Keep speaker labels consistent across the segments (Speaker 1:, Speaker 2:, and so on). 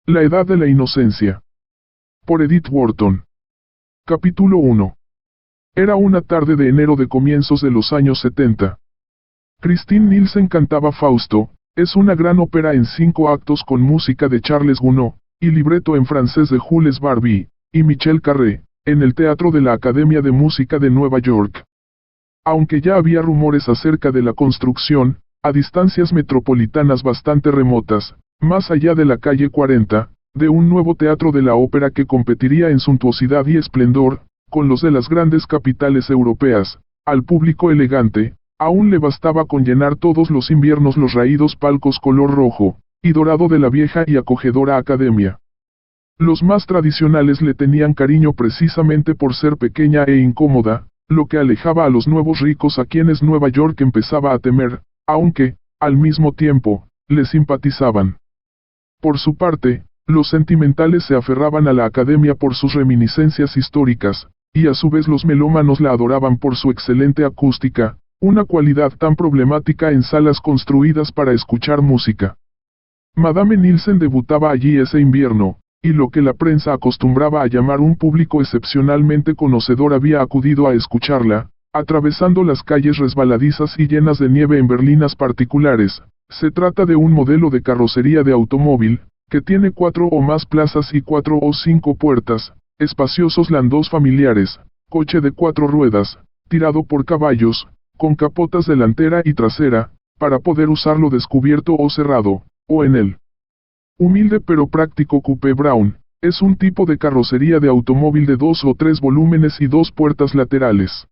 Speaker 1: La edad de la inocencia. Por Edith Wharton. Capítulo 1. Era una tarde de enero de comienzos de los años 70. Christine Nielsen cantaba Fausto, es una gran ópera en 5 actos con música de Charles Gounod, y libreto en francés de Jules Barbier, y Michel Carré, en el Teatro de la Academia de Música de Nueva York. Aunque ya había rumores acerca de la construcción, a distancias metropolitanas bastante remotas, más allá de la calle 40, de un nuevo teatro de la ópera que competiría en suntuosidad y esplendor, con los de las grandes capitales europeas, al público elegante, aún le bastaba con llenar todos los inviernos los raídos palcos color rojo y dorado de la vieja y acogedora academia. Los más tradicionales le tenían cariño precisamente por ser pequeña e incómoda, lo que alejaba a los nuevos ricos a quienes Nueva York empezaba a temer, aunque, al mismo tiempo, le simpatizaban. Por su parte, los sentimentales se aferraban a la academia por sus reminiscencias históricas, y a su vez los melómanos la adoraban por su excelente acústica, una cualidad tan problemática en salas construidas para escuchar música. Madame Nielsen debutaba allí ese invierno, y lo que la prensa acostumbraba a llamar un público excepcionalmente conocedor había acudido a escucharla, atravesando las calles resbaladizas y llenas de nieve en berlinas particulares. Se trata de un modelo de carrocería de automóvil, que tiene 4 o más plazas y 4 o 5 puertas, espaciosos landós familiares, coche de 4 ruedas, tirado por caballos, con capotas delantera y trasera, para poder usarlo descubierto o cerrado, o en él. Humilde pero práctico coupé Brown, es un tipo de carrocería de automóvil de 2 o 3 volúmenes y 2 puertas laterales.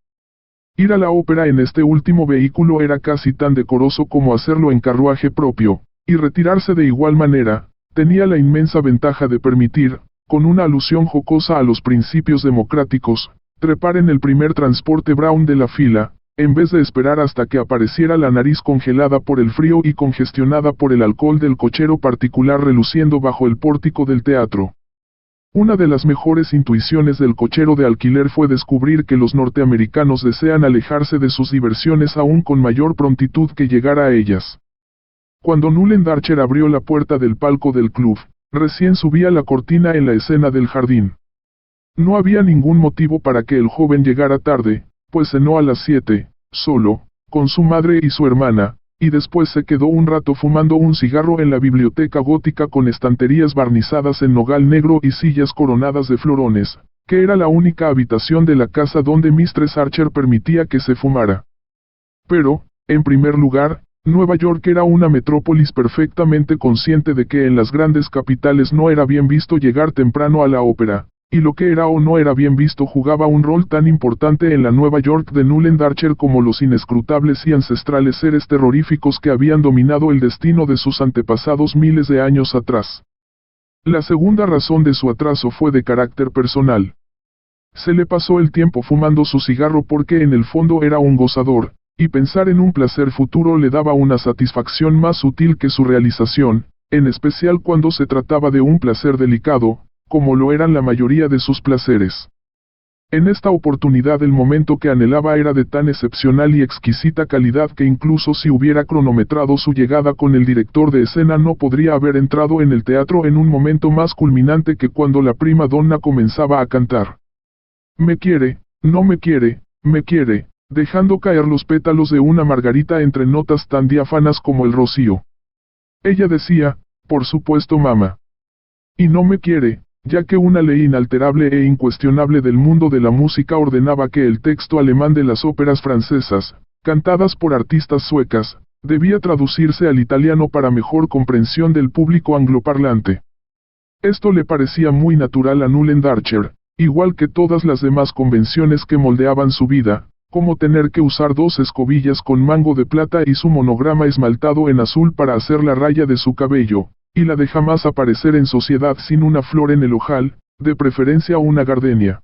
Speaker 1: Ir a la ópera en este último vehículo era casi tan decoroso como hacerlo en carruaje propio, y retirarse de igual manera, tenía la inmensa ventaja de permitir, con una alusión jocosa a los principios democráticos, trepar en el primer transporte Brown de la fila, en vez de esperar hasta que apareciera la nariz congelada por el frío y congestionada por el alcohol del cochero particular reluciendo bajo el pórtico del teatro. Una de las mejores intuiciones del cochero de alquiler fue descubrir que los norteamericanos desean alejarse de sus diversiones aún con mayor prontitud que llegar a ellas. Cuando Newland Archer abrió la puerta del palco del club, recién subía la cortina en la escena del jardín. No había ningún motivo para que el joven llegara tarde, pues cenó a las 7, solo, con su madre y su hermana, y después se quedó un rato fumando un cigarro en la biblioteca gótica con estanterías barnizadas en nogal negro y sillas coronadas de florones, que era la única habitación de la casa donde Mistress Archer permitía que se fumara. Pero, en primer lugar, Nueva York era una metrópolis perfectamente consciente de que en las grandes capitales no era bien visto llegar temprano a la ópera, y lo que era o no era bien visto jugaba un rol tan importante en la Nueva York de Newland Archer como los inescrutables y ancestrales seres terroríficos que habían dominado el destino de sus antepasados miles de años atrás. La segunda razón de su atraso fue de carácter personal. Se le pasó el tiempo fumando su cigarro porque en el fondo era un gozador, y pensar en un placer futuro le daba una satisfacción más sutil que su realización, en especial cuando se trataba de un placer delicado, como lo eran la mayoría de sus placeres. En esta oportunidad el momento que anhelaba era de tan excepcional y exquisita calidad que incluso si hubiera cronometrado su llegada con el director de escena no podría haber entrado en el teatro en un momento más culminante que cuando la prima donna comenzaba a cantar. Me quiere, no me quiere, me quiere, dejando caer los pétalos de una margarita entre notas tan diáfanas como el rocío. Ella decía, por supuesto mamá. Y no me quiere, ya que una ley inalterable e incuestionable del mundo de la música ordenaba que el texto alemán de las óperas francesas, cantadas por artistas suecas, debía traducirse al italiano para mejor comprensión del público angloparlante. Esto le parecía muy natural a Newland Archer, igual que todas las demás convenciones que moldeaban su vida, como tener que usar 2 escobillas con mango de plata y su monograma esmaltado en azul para hacer la raya de su cabello, y la de jamás aparecer en sociedad sin una flor en el ojal, de preferencia una gardenia.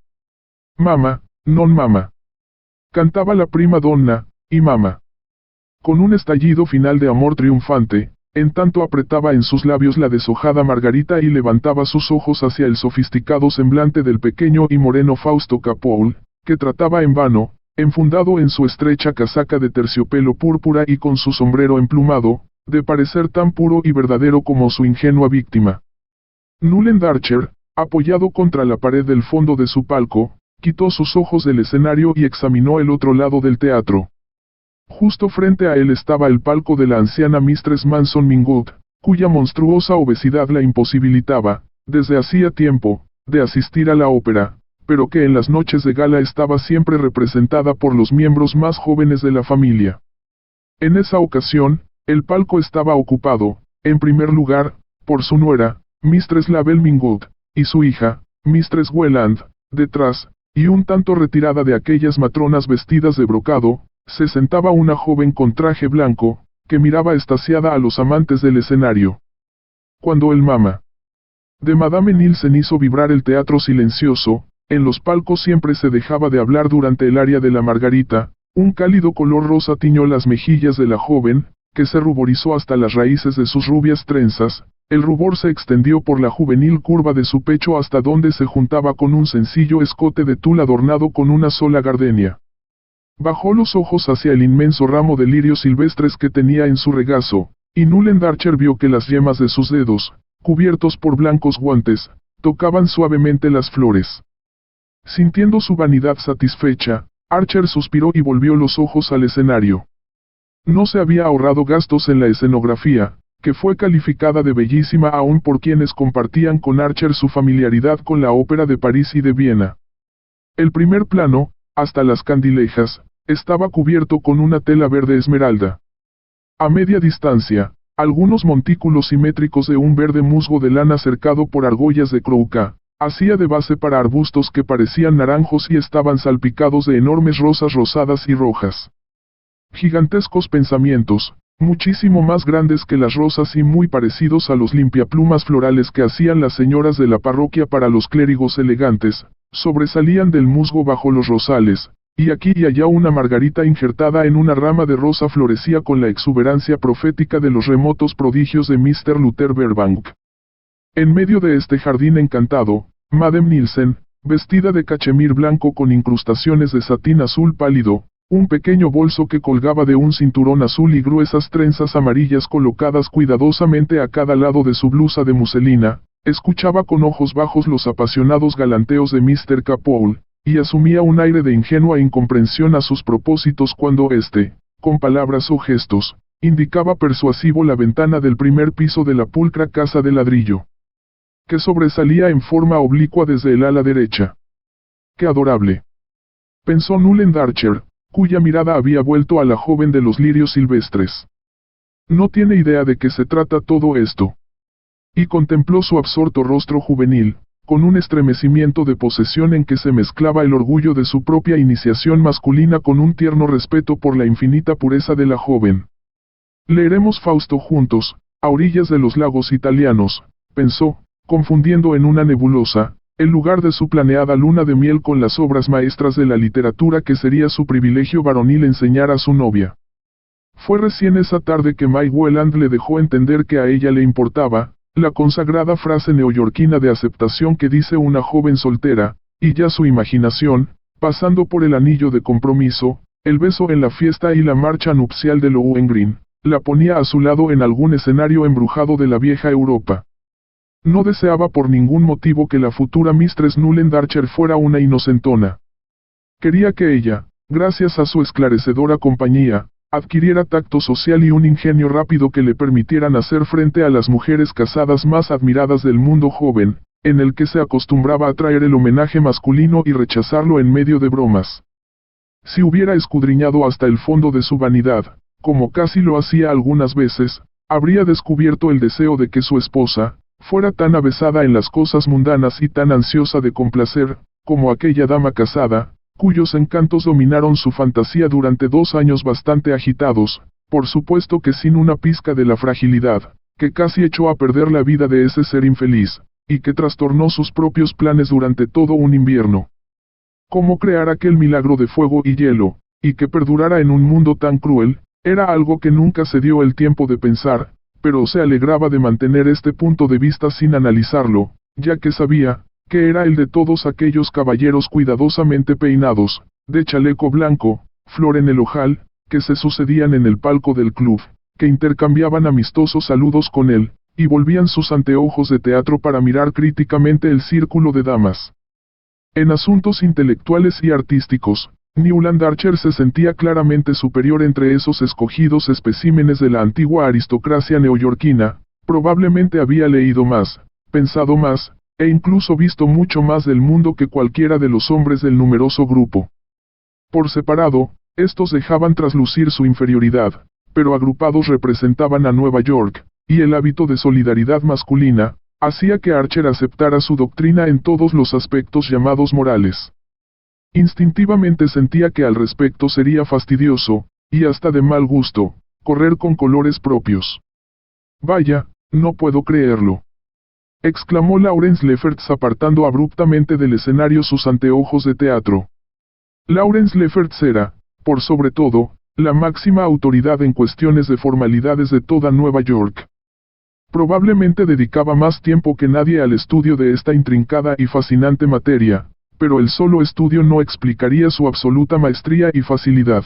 Speaker 1: Mama, non mama. Cantaba la prima donna, y mama. Con un estallido final de amor triunfante, en tanto apretaba en sus labios la deshojada margarita y levantaba sus ojos hacia el sofisticado semblante del pequeño y moreno Fausto Capoul, que trataba en vano, enfundado en su estrecha casaca de terciopelo púrpura y con su sombrero emplumado, de parecer tan puro y verdadero como su ingenua víctima. Newland Archer, apoyado contra la pared del fondo de su palco, quitó sus ojos del escenario y examinó el otro lado del teatro. Justo frente a él estaba el palco de la anciana Mistress Manson Mingold, cuya monstruosa obesidad la imposibilitaba, desde hacía tiempo, de asistir a la ópera, pero que en las noches de gala estaba siempre representada por los miembros más jóvenes de la familia. En esa ocasión, el palco estaba ocupado, en primer lugar, por su nuera, Mistress Label Mingold, y su hija, Mistress Welland, detrás, y un tanto retirada de aquellas matronas vestidas de brocado, se sentaba una joven con traje blanco, que miraba extasiada a los amantes del escenario. Cuando el mama de Madame Nielsen hizo vibrar el teatro silencioso, en los palcos siempre se dejaba de hablar durante el aria de la Margarita, un cálido color rosa tiñó las mejillas de la joven, que se ruborizó hasta las raíces de sus rubias trenzas, el rubor se extendió por la juvenil curva de su pecho hasta donde se juntaba con un sencillo escote de tul adornado con una sola gardenia. Bajó los ojos hacia el inmenso ramo de lirios silvestres que tenía en su regazo, y Newland Archer vio que las yemas de sus dedos, cubiertos por blancos guantes, tocaban suavemente las flores. Sintiendo su vanidad satisfecha, Archer suspiró y volvió los ojos al escenario. No se había ahorrado gastos en la escenografía, que fue calificada de bellísima aún por quienes compartían con Archer su familiaridad con la ópera de París y de Viena. El primer plano, hasta las candilejas, estaba cubierto con una tela verde esmeralda. A media distancia, algunos montículos simétricos de un verde musgo de lana cercado por argollas de crouca, hacía de base para arbustos que parecían naranjos y estaban salpicados de enormes rosas rosadas y rojas. Gigantescos pensamientos, muchísimo más grandes que las rosas y muy parecidos a los limpiaplumas florales que hacían las señoras de la parroquia para los clérigos elegantes, sobresalían del musgo bajo los rosales, y aquí y allá una margarita injertada en una rama de rosa florecía con la exuberancia profética de los remotos prodigios de Mr. Luther Burbank. En medio de este jardín encantado, Madame Nielsen, vestida de cachemir blanco con incrustaciones de satín azul pálido, un pequeño bolso que colgaba de un cinturón azul y gruesas trenzas amarillas colocadas cuidadosamente a cada lado de su blusa de muselina, escuchaba con ojos bajos los apasionados galanteos de Mr. Capole, y asumía un aire de ingenua incomprensión a sus propósitos cuando éste, con palabras o gestos, indicaba persuasivo la ventana del primer piso de la pulcra casa de ladrillo, que sobresalía en forma oblicua desde el ala derecha. ¡Qué adorable!, pensó Newland Archer, cuya mirada había vuelto a la joven de los lirios silvestres. No tiene idea de qué se trata todo esto. Y contempló su absorto rostro juvenil, con un estremecimiento de posesión en que se mezclaba el orgullo de su propia iniciación masculina con un tierno respeto por la infinita pureza de la joven. Leeremos Fausto juntos, a orillas de los lagos italianos, pensó, confundiendo en una nebulosa, el lugar de su planeada luna de miel con las obras maestras de la literatura que sería su privilegio varonil enseñar a su novia. Fue recién esa tarde que May Welland le dejó entender que a ella le importaba, la consagrada frase neoyorquina de aceptación que dice una joven soltera, y ya su imaginación, pasando por el anillo de compromiso, el beso en la fiesta y la marcha nupcial de Lohengrin, la ponía a su lado en algún escenario embrujado de la vieja Europa. No deseaba por ningún motivo que la futura Mistress Newland Archer fuera una inocentona. Quería que ella, gracias a su esclarecedora compañía, adquiriera tacto social y un ingenio rápido que le permitieran hacer frente a las mujeres casadas más admiradas del mundo joven, en el que se acostumbraba a traer el homenaje masculino y rechazarlo en medio de bromas. Si hubiera escudriñado hasta el fondo de su vanidad, como casi lo hacía algunas veces, habría descubierto el deseo de que su esposa, fuera tan avesada en las cosas mundanas y tan ansiosa de complacer, como aquella dama casada, cuyos encantos dominaron su fantasía durante 2 años bastante agitados, por supuesto que sin una pizca de la fragilidad, que casi echó a perder la vida de ese ser infeliz, y que trastornó sus propios planes durante todo un invierno. Cómo crear aquel milagro de fuego y hielo, y que perdurara en un mundo tan cruel, era algo que nunca se dio el tiempo de pensar, pero se alegraba de mantener este punto de vista sin analizarlo, ya que sabía, que era el de todos aquellos caballeros cuidadosamente peinados, de chaleco blanco, flor en el ojal, que se sucedían en el palco del club, que intercambiaban amistosos saludos con él, y volvían sus anteojos de teatro para mirar críticamente el círculo de damas. En asuntos intelectuales y artísticos, Newland Archer se sentía claramente superior entre esos escogidos especímenes de la antigua aristocracia neoyorquina. Probablemente había leído más, pensado más, e incluso visto mucho más del mundo que cualquiera de los hombres del numeroso grupo. Por separado, estos dejaban traslucir su inferioridad, pero agrupados representaban a Nueva York, y el hábito de solidaridad masculina hacía que Archer aceptara su doctrina en todos los aspectos llamados morales. Instintivamente sentía que al respecto sería fastidioso, y hasta de mal gusto, correr con colores propios. «Vaya, no puedo creerlo», exclamó Lawrence Lefferts apartando abruptamente del escenario sus anteojos de teatro. Lawrence Lefferts era, por sobre todo, la máxima autoridad en cuestiones de formalidades de toda Nueva York. Probablemente dedicaba más tiempo que nadie al estudio de esta intrincada y fascinante materia, pero el solo estudio no explicaría su absoluta maestría y facilidad.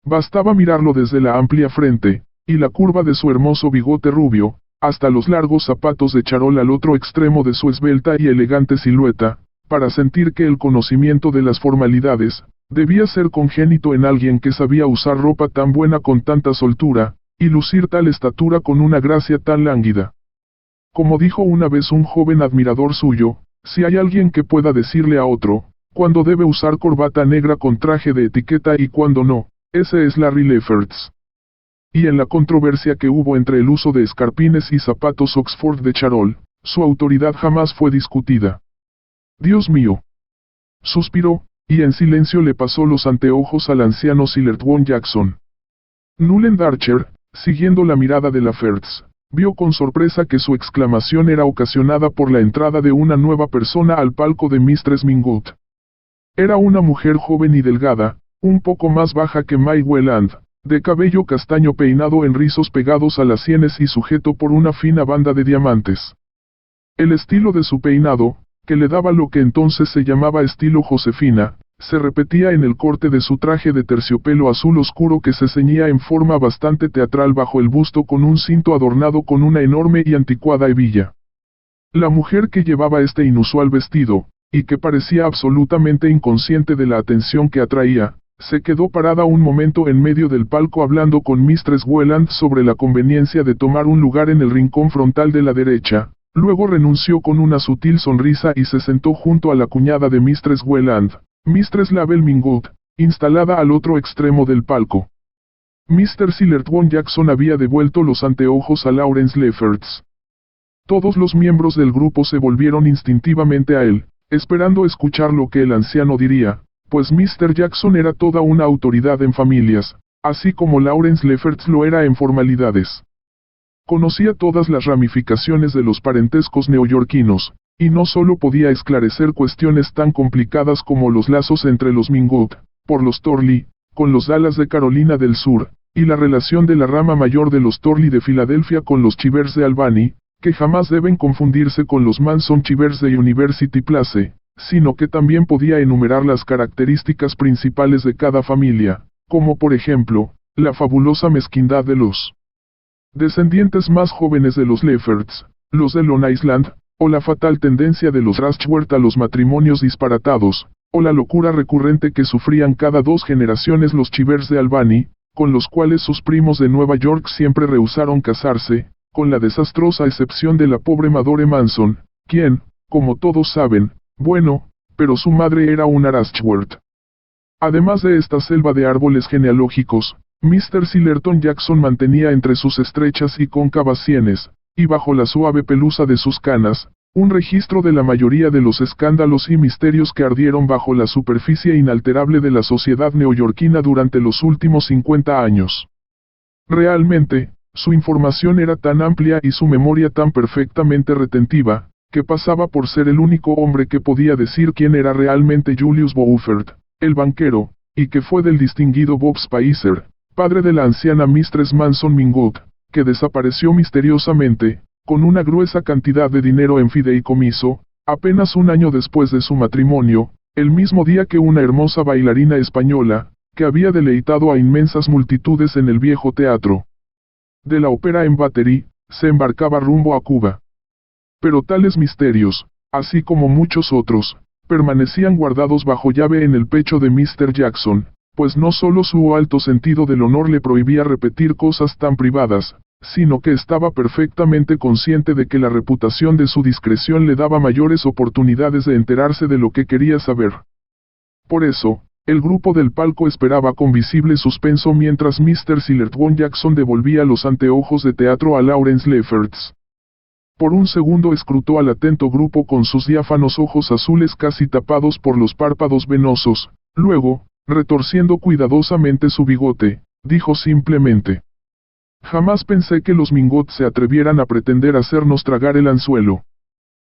Speaker 1: Bastaba mirarlo desde la amplia frente, y la curva de su hermoso bigote rubio, hasta los largos zapatos de charol al otro extremo de su esbelta y elegante silueta, para sentir que el conocimiento de las formalidades debía ser congénito en alguien que sabía usar ropa tan buena con tanta soltura, y lucir tal estatura con una gracia tan lánguida. Como dijo una vez un joven admirador suyo, si hay alguien que pueda decirle a otro, cuándo debe usar corbata negra con traje de etiqueta y cuándo no, ese es Larry Lefferts. Y en la controversia que hubo entre el uso de escarpines y zapatos Oxford de charol, su autoridad jamás fue discutida. «Dios mío», suspiró, y en silencio le pasó los anteojos al anciano Sillerton Jackson. Newland Archer, siguiendo la mirada de Lefferts, vio con sorpresa que su exclamación era ocasionada por la entrada de una nueva persona al palco de Mistress Mingote. Era una mujer joven y delgada, un poco más baja que May Welland, de cabello castaño peinado en rizos pegados a las sienes y sujeto por una fina banda de diamantes. El estilo de su peinado, que le daba lo que entonces se llamaba estilo Josefina, se repetía en el corte de su traje de terciopelo azul oscuro que se ceñía en forma bastante teatral bajo el busto con un cinto adornado con una enorme y anticuada hebilla. La mujer que llevaba este inusual vestido, y que parecía absolutamente inconsciente de la atención que atraía, se quedó parada un momento en medio del palco hablando con Mistress Welland sobre la conveniencia de tomar un lugar en el rincón frontal de la derecha. Luego renunció con una sutil sonrisa y se sentó junto a la cuñada de Mistress Welland, Mistress Label Mingote, instalada al otro extremo del palco. Mr. Sillerton Jackson había devuelto los anteojos a Lawrence Lefferts. Todos los miembros del grupo se volvieron instintivamente a él, esperando escuchar lo que el anciano diría, pues Mr. Jackson era toda una autoridad en familias, así como Lawrence Lefferts lo era en formalidades. Conocía todas las ramificaciones de los parentescos neoyorquinos, y no solo podía esclarecer cuestiones tan complicadas como los lazos entre los Mingote, por los Torley, con los Dallas de Carolina del Sur, y la relación de la rama mayor de los Torley de Filadelfia con los Chivers de Albany, que jamás deben confundirse con los Manson Chivers de University Place, sino que también podía enumerar las características principales de cada familia, como por ejemplo, la fabulosa mezquindad de los descendientes más jóvenes de los Lefferts, los de Long Island, o la fatal tendencia de los Rushworth a los matrimonios disparatados, o la locura recurrente que sufrían cada 2 generaciones los Chivers de Albany, con los cuales sus primos de Nueva York siempre rehusaron casarse, con la desastrosa excepción de la pobre Madore Manson, quien, como todos saben, bueno, pero su madre era una Rushworth. Además de esta selva de árboles genealógicos, Mr. Sillerton Jackson mantenía entre sus estrechas y cóncavas sienes, y bajo la suave pelusa de sus canas, un registro de la mayoría de los escándalos y misterios que ardieron bajo la superficie inalterable de la sociedad neoyorquina durante los últimos 50 años. Realmente, su información era tan amplia y su memoria tan perfectamente retentiva, que pasaba por ser el único hombre que podía decir quién era realmente Julius Beaufort, el banquero, y que fue del distinguido Bob Spicer, padre de la anciana Mistress Manson Mingote, que desapareció misteriosamente, con una gruesa cantidad de dinero en fideicomiso, apenas un año después de su matrimonio, el mismo día que una hermosa bailarina española, que había deleitado a inmensas multitudes en el viejo teatro de la ópera en Battery, se embarcaba rumbo a Cuba. Pero tales misterios, así como muchos otros, permanecían guardados bajo llave en el pecho de Mr. Jackson, pues no solo su alto sentido del honor le prohibía repetir cosas tan privadas, sino que estaba perfectamente consciente de que la reputación de su discreción le daba mayores oportunidades de enterarse de lo que quería saber. Por eso, el grupo del palco esperaba con visible suspenso mientras Mr. Sillerton Jackson devolvía los anteojos de teatro a Lawrence Lefferts. Por un segundo escrutó al atento grupo con sus diáfanos ojos azules casi tapados por los párpados venosos, luego, retorciendo cuidadosamente su bigote, dijo simplemente: «Jamás pensé que los Mingot se atrevieran a pretender hacernos tragar el anzuelo».